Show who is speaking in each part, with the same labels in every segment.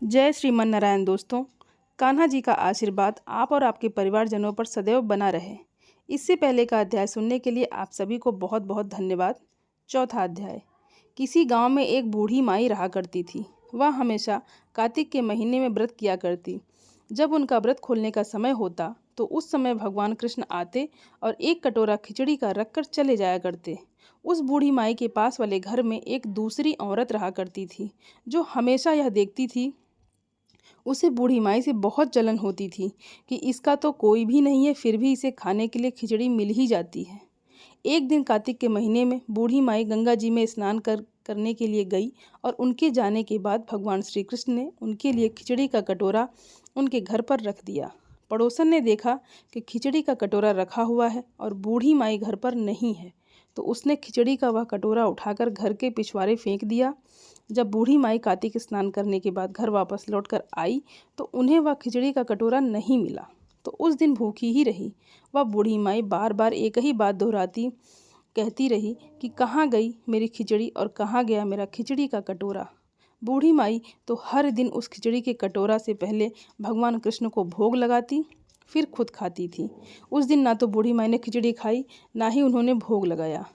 Speaker 1: जय श्रीमन नारायण दोस्तों। कान्हा जी का आशीर्वाद आप और आपके परिवारजनों पर सदैव बना रहे। इससे पहले का अध्याय सुनने के लिए आप सभी को बहुत बहुत धन्यवाद। चौथा अध्याय। किसी गांव में एक बूढ़ी माई रहा करती थी। वह हमेशा कार्तिक के महीने में व्रत किया करती। जब उनका व्रत खोलने का समय होता तो उस समय भगवान कृष्ण आते और एक कटोरा खिचड़ी का रख कर चले जाया करते। उस बूढ़ी माई के पास वाले घर में एक दूसरी औरत रहा करती थी, जो हमेशा यह देखती थी। उसे बूढ़ी माई से बहुत जलन होती थी कि इसका तो कोई भी नहीं है, फिर भी इसे खाने के लिए खिचड़ी मिल ही जाती है। एक दिन कार्तिक के महीने में बूढ़ी माई गंगा जी में स्नान करने के लिए गई और उनके जाने के बाद भगवान श्री कृष्ण ने उनके लिए खिचड़ी का कटोरा उनके घर पर रख दिया। पड़ोसन ने देखा कि खिचड़ी का कटोरा रखा हुआ है और बूढ़ी माई घर पर नहीं है, तो उसने खिचड़ी का वह कटोरा उठाकर घर के पिछवाड़े फेंक दिया। जब बूढ़ी माई कार्तिक स्नान करने के बाद घर वापस लौटकर आई तो उन्हें वह खिचड़ी का कटोरा नहीं मिला, तो उस दिन भूखी ही रही। वह बूढ़ी माई बार बार एक ही बात दोहराती कहती रही कि कहाँ गई मेरी खिचड़ी और कहाँ गया मेरा खिचड़ी का कटोरा। बूढ़ी माई तो हर दिन उस खिचड़ी के कटोरा से पहले भगवान कृष्ण को भोग लगाती, फिर खुद खाती थी। उस दिन ना तो बूढ़ी माई ने खिचड़ी खाई, ना ही उन्होंने भोग लगाया।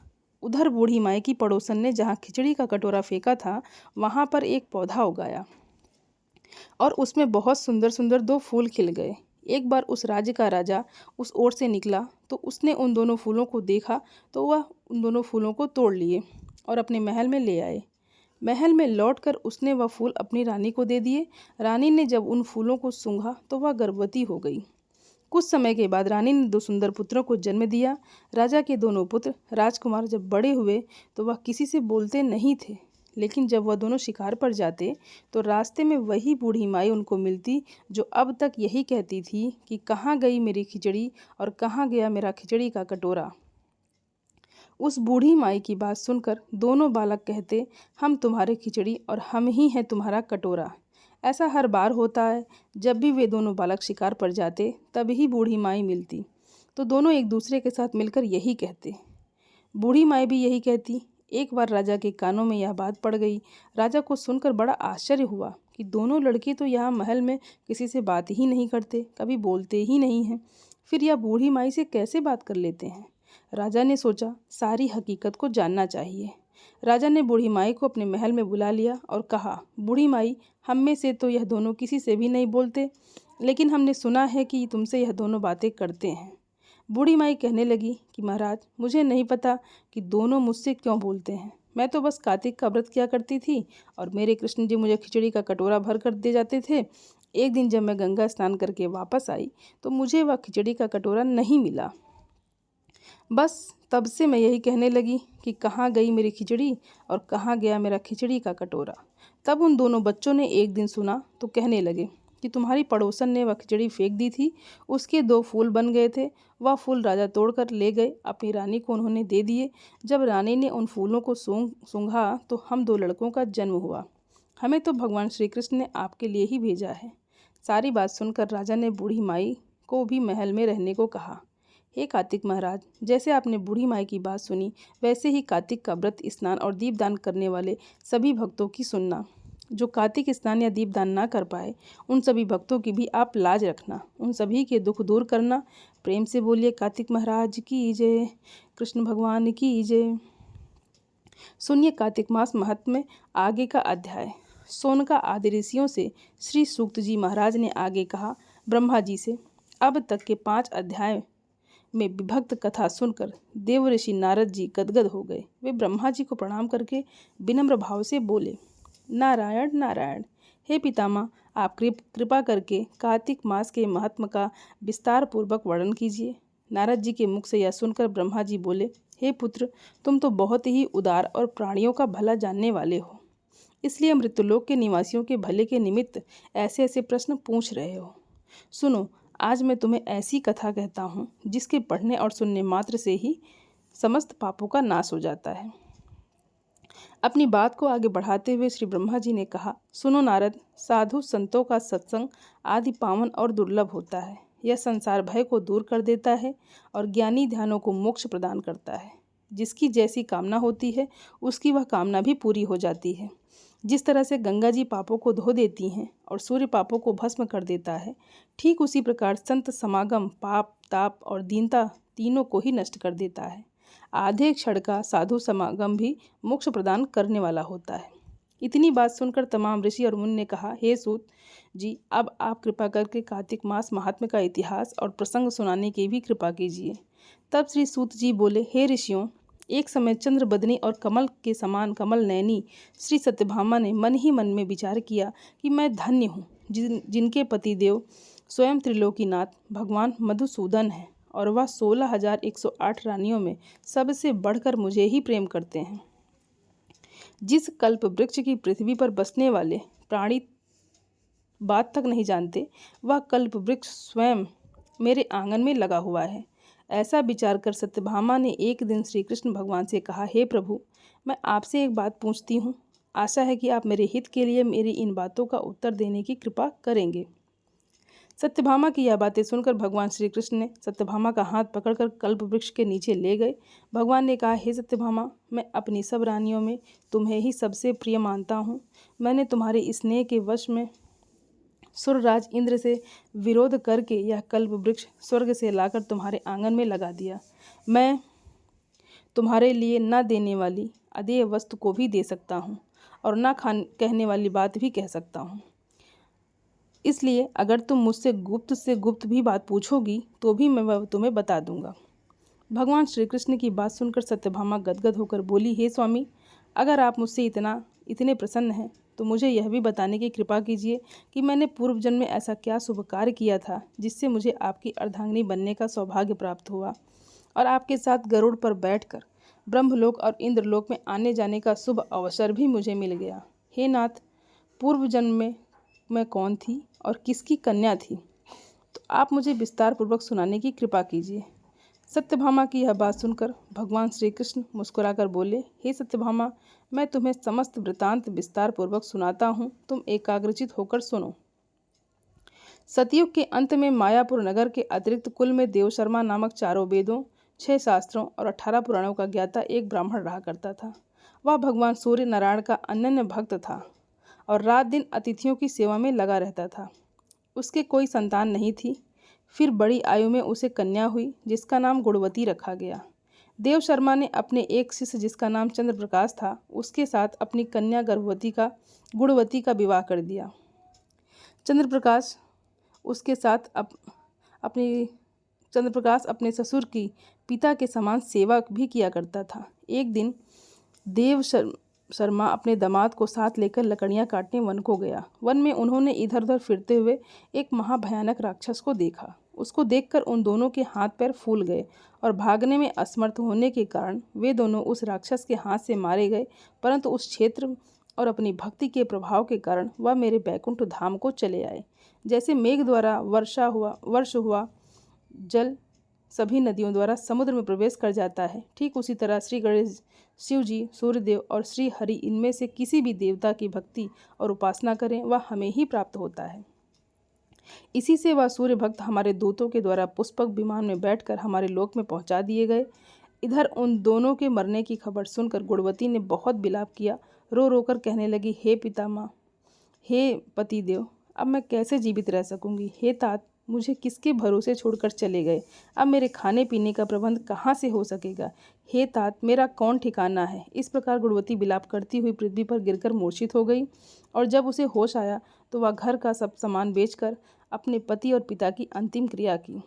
Speaker 1: उधर बूढ़ी माई की पड़ोसन ने जहाँ खिचड़ी का कटोरा फेंका था वहाँ पर एक पौधा उगाया और उसमें बहुत सुंदर सुंदर दो फूल खिल गए। एक बार उस राज्य का राजा उस ओर से निकला तो उसने उन दोनों फूलों को देखा, तो वह उन दोनों फूलों को तोड़ लिए और अपने महल में ले आए। महल में लौटकर उसने वह फूल अपनी रानी को दे दिए। रानी ने जब उन फूलों को सूंघा तो वह गर्भवती हो गई। कुछ समय के बाद रानी ने दो सुंदर पुत्रों को जन्म दिया। राजा के दोनों पुत्र राजकुमार जब बड़े हुए तो वह किसी से बोलते नहीं थे, लेकिन जब वह दोनों शिकार पर जाते तो रास्ते में वही बूढ़ी माई उनको मिलती, जो अब तक यही कहती थी कि कहाँ गई मेरी खिचड़ी और कहाँ गया मेरा खिचड़ी का कटोरा। उस बूढ़ी माई की बात सुनकर दोनों बालक कहते, हम तुम्हारे खिचड़ी और हम ही हैं तुम्हारा कटोरा। ऐसा हर बार होता है। जब भी वे दोनों बालक शिकार पर जाते तभी बूढ़ी माई मिलती, तो दोनों एक दूसरे के साथ मिलकर यही कहते। बूढ़ी माई भी यही कहती। एक बार राजा के कानों में यह बात पड़ गई। राजा को सुनकर बड़ा आश्चर्य हुआ कि दोनों लड़के तो यहाँ महल में किसी से बात ही नहीं करते, कभी बोलते ही नहीं हैं, फिर यह बूढ़ी माई से कैसे बात कर लेते हैं। राजा ने सोचा सारी हकीकत को जानना चाहिए। राजा ने बूढ़ी माई को अपने महल में बुला लिया और कहा, बूढ़ी माई, हम में से तो यह दोनों किसी से भी नहीं बोलते, लेकिन हमने सुना है कि तुमसे यह दोनों बातें करते हैं। बूढ़ी माई कहने लगी कि महाराज, मुझे नहीं पता कि दोनों मुझसे क्यों बोलते हैं। मैं तो बस कार्तिक का व्रत किया करती थी और मेरे कृष्ण जी मुझे खिचड़ी का कटोरा भर कर दे जाते थे। एक दिन जब मैं गंगा स्नान करके वापस आई तो मुझे वह खिचड़ी का कटोरा नहीं मिला। बस तब से मैं यही कहने लगी कि कहाँ गई मेरी खिचड़ी और कहाँ गया मेरा खिचड़ी का कटोरा। तब उन दोनों बच्चों ने एक दिन सुना तो कहने लगे कि तुम्हारी पड़ोसन ने वह खिचड़ी फेंक दी थी, उसके दो फूल बन गए थे। वह फूल राजा तोड़कर ले गए, अपनी रानी को उन्होंने दे दिए। जब रानी ने उन फूलों को सूंघा तो हम दो लड़कों का जन्म हुआ। हमें तो भगवान श्री कृष्ण ने आपके लिए ही भेजा है। सारी बात सुनकर राजा ने बूढ़ी माई को भी महल में रहने को कहा। हे कार्तिक महाराज, जैसे आपने बूढ़ी माई की बात सुनी, वैसे ही कार्तिक का व्रत, स्नान और दीपदान करने वाले सभी भक्तों की सुनना। जो कार्तिक स्नान या दीपदान ना कर पाए, उन सभी भक्तों की भी आप लाज रखना, उन सभी के दुख दूर करना। प्रेम से बोलिए कार्तिक महाराज की जय, कृष्ण भगवान की जय। सुनिए कार्तिक मास महात्म्य आगे का अध्याय। सोनका आदि ऋषियों से श्री सूक्त जी महाराज ने आगे कहा, ब्रह्मा जी से अब तक के 5 अध्याय में विभक्त कथा सुनकर देव ऋषि नारद जी गदगद हो गए। वे ब्रह्मा जी को प्रणाम करके विनम्र भाव से बोले, नारायण नारायण। हे पितामह, आप कृपा करके कार्तिक मास के महात्म का विस्तार पूर्वक वर्णन कीजिए। नारद जी के मुख से यह सुनकर ब्रह्मा जी बोले, हे पुत्र, तुम तो बहुत ही उदार और प्राणियों का भला जानने वाले हो, इसलिए मृत्युलोक के निवासियों के भले के निमित्त ऐसे ऐसे प्रश्न पूछ रहे हो। सुनो, आज मैं तुम्हें ऐसी कथा कहता हूँ जिसके पढ़ने और सुनने मात्र से ही समस्त पापों का नाश हो जाता है। अपनी बात को आगे बढ़ाते हुए श्री ब्रह्मा जी ने कहा, सुनो नारद, साधु संतों का सत्संग आदि पावन और दुर्लभ होता है। यह संसार भय को दूर कर देता है और ज्ञानी ध्यानों को मोक्ष प्रदान करता है। जिसकी जैसी कामना होती है उसकी वह कामना भी पूरी हो जाती है। जिस तरह से गंगा जी पापों को धो देती हैं और सूर्य पापों को भस्म कर देता है, ठीक उसी प्रकार संत समागम पाप, ताप और दीनता तीनों को ही नष्ट कर देता है। आधे क्षण का साधु समागम भी मोक्ष प्रदान करने वाला होता है। इतनी बात सुनकर तमाम ऋषि और मुनि ने कहा, हे सूत जी, अब आप कृपा करके कार्तिक मास महात्म्य का इतिहास और प्रसंग सुनाने की भी कृपा कीजिए। तब श्री सूत जी बोले, हे ऋषियों, एक समय चंद्र बदनी और कमल के समान कमल नयनी श्री सत्यभामा ने मन ही मन में विचार किया कि मैं धन्य हूँ जिनके पतिदेव स्वयं त्रिलोकीनाथ भगवान मधुसूदन हैं और वह 16,108 रानियों में सबसे बढ़कर मुझे ही प्रेम करते हैं। जिस कल्प वृक्ष की पृथ्वी पर बसने वाले प्राणी बात तक नहीं जानते, वह कल्प वृक्ष स्वयं मेरे आंगन में लगा हुआ है। ऐसा विचार कर सत्यभामा ने एक दिन श्री कृष्ण भगवान से कहा, हे प्रभु, मैं आपसे एक बात पूछती हूँ। आशा है कि आप मेरे हित के लिए मेरी इन बातों का उत्तर देने की कृपा करेंगे। सत्यभामा की यह बातें सुनकर भगवान श्री कृष्ण ने सत्यभामा का हाथ पकड़कर कल्प वृक्ष के नीचे ले गए। भगवान ने कहा, हे सत्यभामा, मैं अपनी सब रानियों में तुम्हें ही सबसे प्रिय मानता हूँ। मैंने तुम्हारे स्नेह के वश में सुरराज इंद्र से विरोध करके यह कल्प वृक्ष स्वर्ग से लाकर तुम्हारे आंगन में लगा दिया। मैं तुम्हारे लिए न देने वाली अदेय वस्तु को भी दे सकता हूँ और न कहने वाली बात भी कह सकता हूँ। इसलिए अगर तुम मुझसे गुप्त से गुप्त भी बात पूछोगी तो भी मैं वह तुम्हें बता दूंगा। भगवान श्री कृष्ण की बात सुनकर सत्यभामा गदगद होकर बोली, हे स्वामी, अगर आप मुझसे इतने प्रसन्न हैं तो मुझे यह भी बताने की कृपा कीजिए कि मैंने पूर्व जन्म में ऐसा क्या शुभ कार्य किया था जिससे मुझे आपकी अर्धांगिनी बनने का सौभाग्य प्राप्त हुआ और आपके साथ गरुड़ पर बैठकर ब्रह्मलोक और इंद्रलोक में आने जाने का शुभ अवसर भी मुझे मिल गया। हे नाथ, पूर्व जन्म में मैं कौन थी और किसकी कन्या थी, तो आप मुझे विस्तार पूर्वक सुनाने की कृपा कीजिए। सत्यभामा की यह बात सुनकर भगवान श्री कृष्ण मुस्कुराकर बोले, हे सत्यभामा, मैं तुम्हें समस्त वृतांत विस्तार पूर्वक सुनाता हूँ, तुम एकाग्रचित होकर सुनो। सतयुग के अंत में मायापुर नगर के अतिरिक्त कुल में देवशर्मा नामक 4 वेदों, 6 शास्त्रों और 18 पुराणों का ज्ञाता एक ब्राह्मण रहा करता था। वह भगवान सूर्य नारायण का अनन्य भक्त था और रात दिन अतिथियों की सेवा में लगा रहता था। उसके कोई संतान नहीं थी। फिर बड़ी आयु में उसे कन्या हुई जिसका नाम गुणवती रखा गया। देव शर्मा ने अपने एक शिष्य जिसका नाम चंद्र प्रकाश था उसके साथ अपनी कन्या गुणवती का विवाह कर दिया। चंद्र प्रकाश अपने ससुर की पिता के समान सेवा भी किया करता था। एक दिन देव शर्मा अपने दामाद को साथ लेकर लकड़ियां काटने वन को गया। वन में उन्होंने इधर उधर फिरते हुए एक महाभयानक राक्षस को देखा। उसको देखकर उन दोनों के हाथ पैर फूल गए और भागने में असमर्थ होने के कारण वे दोनों उस राक्षस के हाथ से मारे गए। परंतु उस क्षेत्र और अपनी भक्ति के प्रभाव के कारण वह मेरे बैकुंठ धाम को चले आए। जैसे मेघ द्वारा वर्ष हुआ जल सभी नदियों द्वारा समुद्र में प्रवेश कर जाता है, ठीक उसी तरह श्री गणेश, शिव जी, सूर्यदेव और श्री हरि इनमें से किसी भी देवता की भक्ति और उपासना करें वह हमें ही प्राप्त होता है। इसी से वह सूर्य भक्त हमारे दूतों के द्वारा पुष्पक विमान में बैठकर हमारे लोक में पहुंचा दिए गए। इधर उन दोनों के मरने की खबर सुनकर गुणवती ने बहुत विलाप किया। रो रो कर कहने लगी, हे पितामह, हे पतिदेव, अब मैं कैसे जीवित रह सकूंगी। हे तात, मुझे किसके भरोसे छोड़कर चले गए। अब मेरे खाने पीने का प्रबंध कहाँ से हो सकेगा। हे तात, मेरा कौन ठिकाना है। इस प्रकार गुणवती विलाप करती हुई पृथ्वी पर गिरकर मूर्छित हो गई और जब उसे होश आया तो वह घर का सब सामान बेचकर अपने पति और पिता की अंतिम क्रिया की।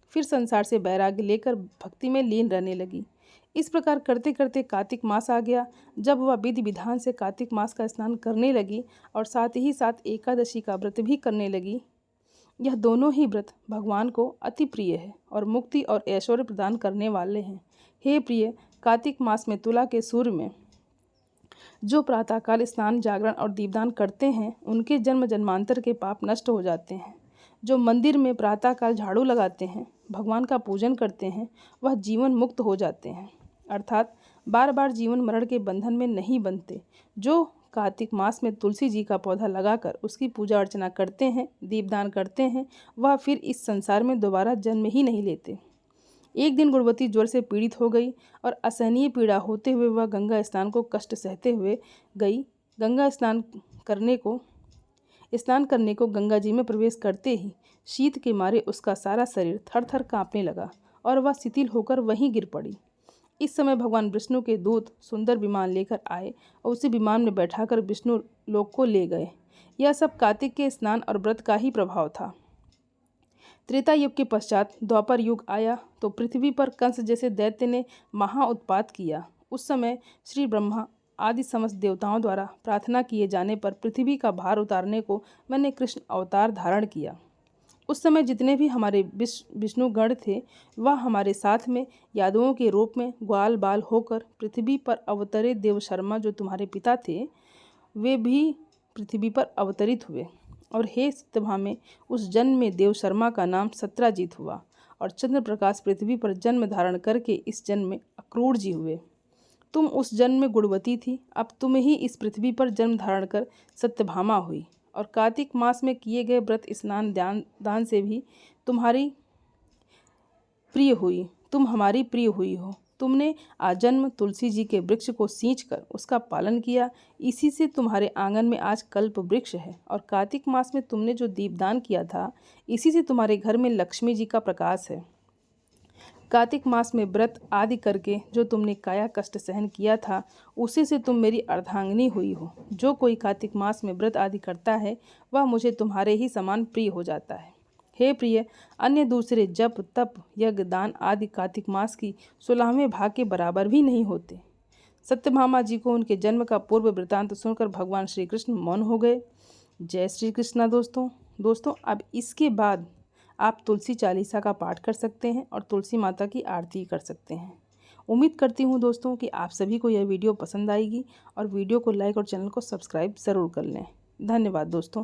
Speaker 1: फिर संसार से वैराग्य लेकर भक्ति में लीन रहने लगी। इस प्रकार करते करते कार्तिक मास आ गया। जब वह विधि विधान से कार्तिक मास का स्नान करने लगी और साथ ही साथ एकादशी का व्रत भी करने लगी। यह दोनों ही व्रत भगवान को अति प्रिय है और मुक्ति और ऐश्वर्य प्रदान करने वाले हैं। हे प्रिय, कार्तिक मास में तुला के सूर्य में जो प्रातःकाल स्नान, जागरण और दीपदान करते हैं उनके जन्म जन्मांतर के पाप नष्ट हो जाते हैं। जो मंदिर में प्रातःकाल झाड़ू लगाते हैं, भगवान का पूजन करते हैं, वह जीवन मुक्त हो जाते हैं, अर्थात बार बार जीवन मरण के बंधन में नहीं बनते। जो कार्तिक मास में तुलसी जी का पौधा लगाकर उसकी पूजा अर्चना करते हैं, दीपदान करते हैं, वह फिर इस संसार में दोबारा जन्म ही नहीं लेते। एक दिन गुणवती ज्वर से पीड़ित हो गई और असहनीय पीड़ा होते हुए वह गंगा स्नान को कष्ट सहते हुए गई। स्नान करने को गंगा जी में प्रवेश करते ही शीत के मारे उसका सारा शरीर थर थर काँपने लगा और वह शिथिल होकर वहीं गिर पड़ी। इस समय भगवान विष्णु के दूत सुंदर विमान लेकर आए और उसे विमान में बैठाकर विष्णु लोक को ले गए। यह सब कार्तिक के स्नान और व्रत का ही प्रभाव था। त्रेता युग के पश्चात द्वापर युग आया तो पृथ्वी पर कंस जैसे दैत्य ने महा उत्पात किया। उस समय श्री ब्रह्मा आदि समस्त देवताओं द्वारा प्रार्थना किए जाने पर पृथ्वी का भार उतारने को मैंने कृष्ण अवतार धारण किया। उस समय जितने भी हमारे विष्णुगण थे वह हमारे साथ में यादवों के रूप में ग्वाल बाल होकर पृथ्वी पर अवतरे। देवशर्मा जो तुम्हारे पिता थे वे भी पृथ्वी पर अवतरित हुए और हे सत्यभामे उस जन्म में देवशर्मा का नाम सत्राजित हुआ और चंद्र प्रकाश पृथ्वी पर जन्म धारण करके इस जन्म में अक्रूर जी हुए। तुम उस जन्म में गुणवती थी, अब तुम ही इस पृथ्वी पर जन्म धारण कर सत्यभामा हुई और कार्तिक मास में किए गए व्रत स्नान दान से भी तुम्हारी प्रिय हुई। तुम हमारी प्रिय हुई हो। तुमने आजन्म तुलसी जी के वृक्ष को सींचकर उसका पालन किया, इसी से तुम्हारे आंगन में आज कल्प वृक्ष है। और कार्तिक मास में तुमने जो दीपदान किया था इसी से तुम्हारे घर में लक्ष्मी जी का प्रकाश है। कार्तिक मास में व्रत आदि करके जो तुमने काया कष्ट सहन किया था उसी से तुम मेरी अर्धांगिनी हुई हो। जो कोई कार्तिक मास में व्रत आदि करता है वह मुझे तुम्हारे ही समान प्रिय हो जाता है। हे प्रिय, अन्य दूसरे जप तप यज्ञ दान आदि कार्तिक मास की 16वें भाग के बराबर भी नहीं होते। सत्यभामा जी को उनके जन्म का पूर्व वृत्तांत सुनकर भगवान श्री कृष्ण मौन हो गए। जय श्री कृष्णा। दोस्तों अब इसके बाद आप तुलसी चालीसा का पाठ कर सकते हैं और तुलसी माता की आरती कर सकते हैं। उम्मीद करती हूँ दोस्तों कि आप सभी को यह वीडियो पसंद आएगी और वीडियो को लाइक और चैनल को सब्सक्राइब ज़रूर कर लें। धन्यवाद दोस्तों।